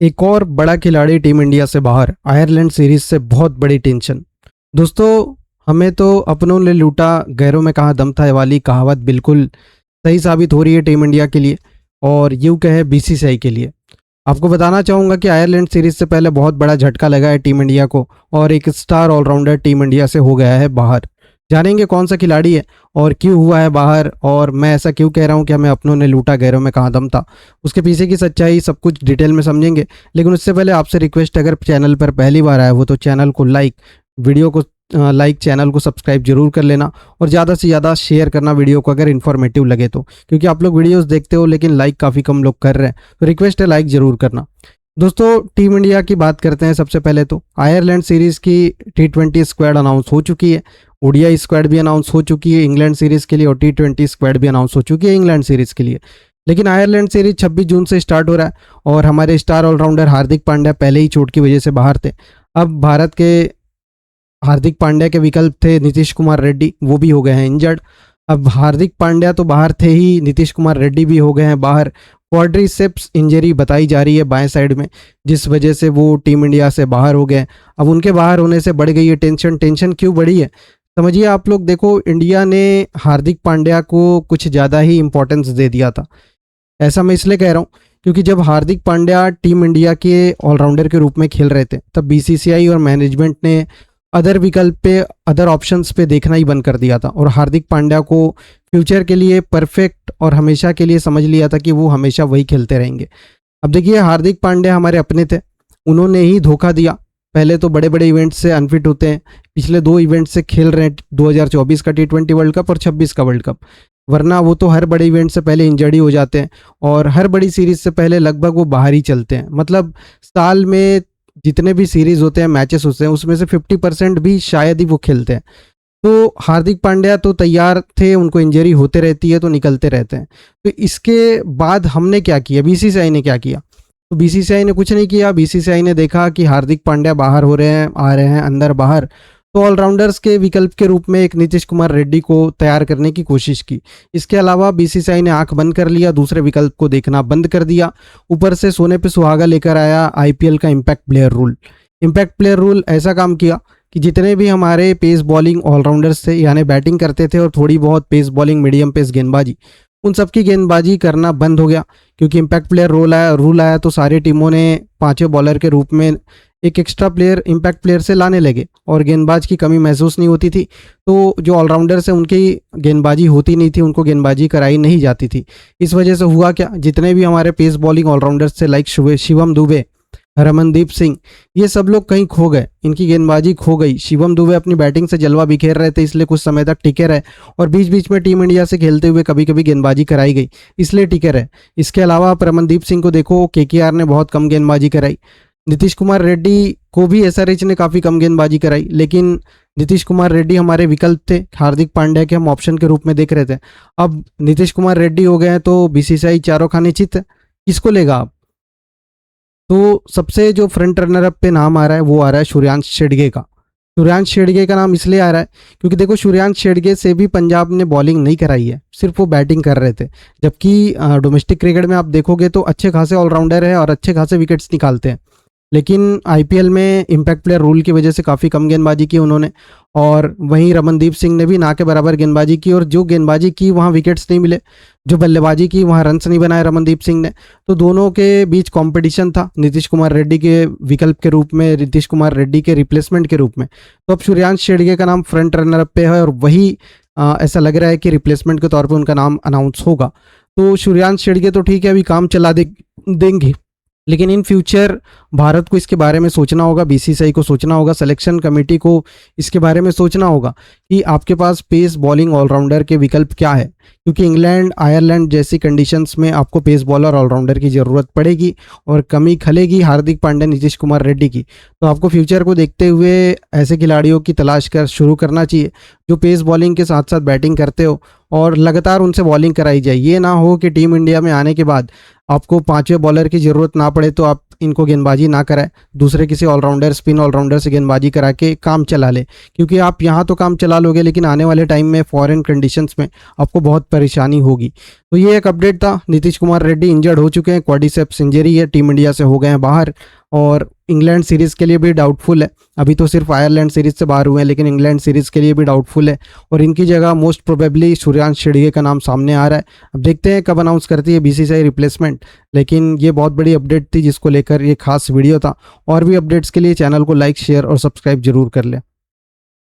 एक और बड़ा खिलाड़ी टीम इंडिया से बाहर, आयरलैंड सीरीज से बहुत बड़ी टेंशन। दोस्तों, हमें तो अपनों ने लूटा, गैरों में कहाँ दम था वाली कहावत बिल्कुल सही साबित हो रही है टीम इंडिया के लिए और यूं कहे बीसीसीआई के लिए। आपको बताना चाहूँगा कि आयरलैंड सीरीज से पहले बहुत बड़ा झटका लगा है टीम इंडिया को और एक स्टार ऑलराउंडर टीम इंडिया से हो गया है बाहर। जानेंगे कौन सा खिलाड़ी है और क्यों हुआ है बाहर, और मैं ऐसा क्यों कह रहा हूँ कि हमें अपनों ने लूटा, गैरों में कहाँ दम था। उसके पीछे की सच्चाई सब कुछ डिटेल में समझेंगे। लेकिन उससे पहले आपसे रिक्वेस्ट, अगर चैनल पर पहली बार आया हो तो चैनल को लाइक, वीडियो को लाइक, चैनल को सब्सक्राइब जरूर कर लेना और ज़्यादा से ज़्यादा शेयर करना वीडियो को अगर इन्फॉर्मेटिव लगे तो, क्योंकि आप लोग वीडियोस देखते हो लेकिन लाइक काफ़ी कम लोग कर रहे हैं, तो रिक्वेस्ट है लाइक ज़रूर करना। दोस्तों, टीम इंडिया की बात करते हैं। सबसे पहले तो आयरलैंड सीरीज़ की T20 स्क्वाड अनाउंस हो चुकी है, ओडीआई स्क्वाड भी अनाउंस हो चुकी है इंग्लैंड सीरीज़ के लिए और T20 स्क्वाड भी अनाउंस हो चुकी है इंग्लैंड सीरीज़ के लिए। लेकिन आयरलैंड सीरीज 26 जून से स्टार्ट हो रहा है और हमारे स्टार ऑलराउंडर हार्दिक पांड्या पहले ही चोट की वजह से बाहर थे। अब भारत के हार्दिक पांड्या के विकल्प थे नीतीश कुमार रेड्डी, वो भी हो गए हैं इंजर्ड। अब हार्दिक पांड्या तो बाहर थे ही, नीतीश कुमार रेड्डी भी हो गए हैं बाहर। क्वाड्रिसेप्स इंजरी बताई जा रही है बाएं साइड में, जिस वजह से वो टीम इंडिया से बाहर हो गए। अब उनके बाहर होने से बढ़ गई है टेंशन। टेंशन क्यों बढ़ी है समझिए आप लोग। देखो, इंडिया ने हार्दिक पांड्या को कुछ ज़्यादा ही इंपॉर्टेंस दे दिया था। ऐसा मैं इसलिए कह रहा हूँ क्योंकि जब हार्दिक पांड्या टीम इंडिया के ऑलराउंडर के रूप में खेल रहे थे तब बीसीसीआई और मैनेजमेंट ने अदर विकल्प पे, अदर ऑप्शंस पे देखना ही बंद कर दिया था और हार्दिक पांड्या को फ्यूचर के लिए परफेक्ट और हमेशा के लिए समझ लिया था कि वो हमेशा वही खेलते रहेंगे। अब देखिए, हार्दिक पांड्या हमारे अपने थे, उन्होंने ही धोखा दिया। पहले तो बड़े बड़े इवेंट्स से अनफिट होते हैं, पिछले 2 इवेंट से खेल रहे हैं, 2024 का T20 वर्ल्ड कप और 26 का वर्ल्ड कप। वरना वो तो हर बड़े इवेंट से पहले इंजर्ड हो जाते हैं और हर बड़ी सीरीज से पहले लगभग वो बाहर ही चलते हैं। मतलब साल में जितने भी सीरीज होते हैं, मैचेस होते हैं, उसमें से 50% भी शायद ही वो खेलते हैं। तो हार्दिक पांड्या तो तैयार थे, उनको इंजरी होते रहती है तो निकलते रहते हैं। तो इसके बाद हमने क्या किया, बीसीसीआई ने क्या किया? तो बीसीसीआई ने कुछ नहीं किया। बीसीसीआई ने देखा कि हार्दिक पांड्या बाहर हो रहे हैं, आ रहे हैं अंदर बाहर, तो ऑलराउंडर्स के विकल्प के रूप में एक नीतीश कुमार रेड्डी को तैयार करने की कोशिश की। इसके अलावा बीसीसीआई ने आंख बंद कर लिया, दूसरे विकल्प को देखना बंद कर दिया। ऊपर से सोने पे सुहागा लेकर आया आईपीएल का impact player rule. Impact player rule ऐसा काम किया कि जितने भी हमारे पेस बॉलिंग ऑलराउंडर्स थे, यानी बैटिंग करते थे और थोड़ी बहुत पेस बॉलिंग, मीडियम पेस गेंदबाजी, उन सबकी गेंदबाजी करना बंद हो गया। क्योंकि इम्पैक्ट प्लेयर रूल आया तो सारी टीमों ने पांचवें बॉलर के रूप में एक एक्स्ट्रा प्लेयर इम्पैक्ट प्लेयर से लाने लगे और गेंदबाज की कमी महसूस नहीं होती थी। तो जो ऑलराउंडर्स हैं उनकी गेंदबाजी होती नहीं थी, उनको गेंदबाजी कराई नहीं जाती थी। इस वजह से हुआ क्या, जितने भी हमारे पेस बॉलिंग ऑलराउंडर्स थे, लाइक शिवम दुबे, रमनदीप सिंह, ये सब लोग कहीं खो गए, इनकी गेंदबाजी खो गई। शिवम दुबे अपनी बैटिंग से जलवा बिखेर रहे थे, इसलिए कुछ समय तक टिके रहे और बीच बीच में टीम इंडिया से खेलते हुए कभी कभी गेंदबाजी कराई गई, इसलिए टिके रहे। इसके अलावा आप रमनदीप सिंह को देखो, केकेआर ने बहुत कम गेंदबाजी कराई। नीतीश कुमार रेड्डी को भी एसआरएच ने काफ़ी कम गेंदबाजी कराई, लेकिन नीतीश कुमार रेड्डी हमारे विकल्प थे, हार्दिक पांड्या के हम ऑप्शन के रूप में देख रहे थे। अब नीतीश कुमार रेड्डी हो गए हैं तो बीसीसीआई चारों खाने चित है, किसको लेगा आप? तो सबसे जो फ्रंट रनर अप पे नाम आ रहा है वो आ रहा है सूर्यांश शेडगे का। सूर्यांश शेडगे का नाम इसलिए आ रहा है क्योंकि देखो, सूर्यांश शेडगे से भी पंजाब ने बॉलिंग नहीं कराई है, सिर्फ वो बैटिंग कर रहे थे। जबकि डोमेस्टिक क्रिकेट में आप देखोगे तो अच्छे खासे ऑलराउंडर है और अच्छे खासे विकेट्स निकालते हैं, लेकिन आईपीएल में इम्पैक्ट प्लेयर रूल की वजह से काफ़ी कम गेंदबाजी की उन्होंने। और वहीं रमनदीप सिंह ने भी ना के बराबर गेंदबाजी की और जो गेंदबाजी की वहाँ विकेट्स नहीं मिले, जो बल्लेबाजी की वहाँ रन्स नहीं बनाए रमनदीप सिंह ने। तो दोनों के बीच कंपटीशन था नीतीश कुमार रेड्डी के विकल्प के रूप में, नीतीश कुमार रेड्डी के रिप्लेसमेंट के रूप में। तो अब सूर्यांश शेडगे का नाम फ्रंट रनर अप पे है और वही ऐसा लग रहा है कि रिप्लेसमेंट के तौर पर उनका नाम अनाउंस होगा। तो सूर्यांश शेडगे तो ठीक है, अभी काम चला देंगे, लेकिन इन फ्यूचर भारत को इसके बारे में सोचना होगा, बीसीसीआई को सोचना होगा, सिलेक्शन कमेटी को इसके बारे में सोचना होगा कि आपके पास पेस बॉलिंग ऑलराउंडर के विकल्प क्या है। क्योंकि इंग्लैंड, आयरलैंड जैसी कंडीशंस में आपको पेस बॉलर ऑलराउंडर की ज़रूरत पड़ेगी और कमी खलेगी हार्दिक पांड्या, नीतीश कुमार रेड्डी की। तो आपको फ्यूचर को देखते हुए ऐसे खिलाड़ियों की तलाश कर शुरू करना चाहिए जो पेस बॉलिंग के साथ साथ बैटिंग करते हो और लगातार उनसे बॉलिंग कराई जाए। ये ना हो कि टीम इंडिया में आने के बाद आपको पांचवें बॉलर की ज़रूरत ना पड़े तो आप इनको गेंदबाजी ना कराए, दूसरे किसी ऑलराउंडर, स्पिन ऑलराउंडर से गेंदबाजी करा के काम चला ले, क्योंकि आप यहाँ तो काम चला लोगे लेकिन आने वाले टाइम में फॉरेन कंडीशंस में आपको बहुत परेशानी होगी। तो ये एक अपडेट था। नीतीश कुमार रेड्डी इंजर्ड हो चुके हैं, क्वाड्रिसेप्स इंजरी है, टीम इंडिया से हो गए हैं बाहर और इंग्लैंड सीरीज़ के लिए भी डाउटफुल है। अभी तो सिर्फ आयरलैंड सीरीज़ से बाहर हुए हैं लेकिन इंग्लैंड सीरीज़ के लिए भी डाउटफुल है और इनकी जगह मोस्ट प्रोबेबली सूर्यांश छिड़गे का नाम सामने आ रहा है। अब देखते हैं कब अनाउंस करती है बीसीसीआई रिप्लेसमेंट, लेकिन ये बहुत बड़ी अपडेट थी जिसको लेकर ये खास वीडियो था। और भी अपडेट्स के लिए चैनल को लाइक, शेयर और सब्सक्राइब जरूर कर लें।